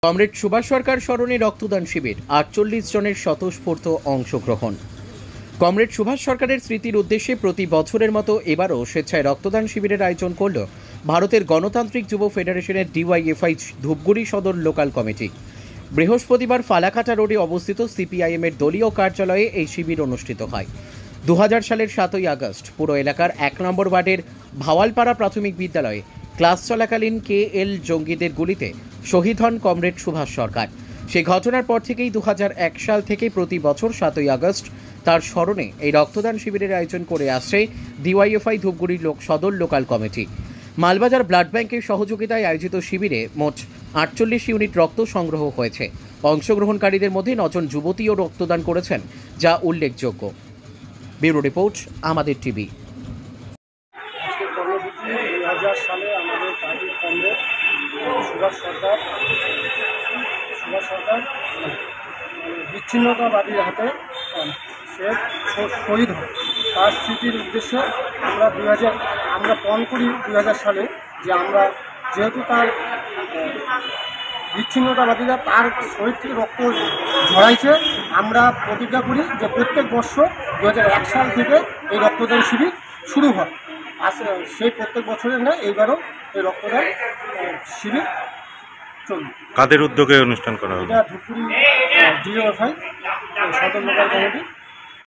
Comrade Subhash সরকার স্মরণে রক্তদান শিবির, ৪৮ জনের স্বতঃস্ফূর্ত অংশগ্রহণ। কমরেড সুভাষ সরকারের স্মৃতির উদ্দেশ্যে প্রতি বছরের মতো এবারও স্বেচ্ছায় রক্তদান শিবিরের আয়োজন করল ভারতের গণতান্ত্রিক যুব ফেডারেশনের ডিওয়াইএফআই ধূপগুড়ি সদর লোকাল কমিটি। বৃহস্পতিবার ফালাকাটা রোডে অবস্থিত সিপিআইএমের দলীয় কার্যালয়ে এই শিবির অনুষ্ঠিত হয়। 2000 সালের 7ই আগস্ট পুরো এলাকার 1 নম্বর ওয়ার্ডের ভাওয়ালপাড়া প্রাথমিক বিদ্যালয়ে ক্লাস চলাকালীন KL জঙ্গিদের গুলিতে শহীদ হন কমরেড সুভাষ সরকার। সেই ঘটনার পর থেকেই 2001 সাল থেকে প্রতি বছর 7ই আগস্ট তার স্মরণে এই রক্তদান শিবিরের আয়োজন করে আসছে ডিওয়াইএফআই ধূপগুড়ি সদর লোকাল কমিটি। মালবাজার ব্লাড ব্যাংকের সহযোগিতায় আয়োজিত শিবিরে মোট 48 ইউনিট রক্ত সংগ্রহ হয়েছে। অংশগ্রহণকারীদের মধ্যে 9 জন যুবতীও রক্তদান করেছেন, যা উল্লেখযোগ্য। ব্যুরো রিপোর্ট, আমাদের টিভি। আজকের কর্মসূচি 2000 সালে আমাদের পার্টির কমরেড সুভাষ সরকার বিচ্ছিন্নতাবাদীর হাতে সে শহীদ হয়। তার স্মৃতির উদ্দেশ্যে আমরা পণ করি 2000 সালে যে আমরা যেহেতু তার বিচ্ছিন্নতাবাদীরা তার শরীর থেকে রক্ত ঝরাইছে, আমরা প্রতিজ্ঞা করি যে প্রত্যেক বছর 2001 সাল থেকে এই রক্তদান শিবির শুরু হয়। সেই প্রত্যেক বছরের না এইবারও এই রক্তদান শিবির চলবে। কাদের উদ্যোগে অনুষ্ঠান করা হবে? এটা ধূপগুড়ি ডিওএফআই সদর লোকাল কমিটি।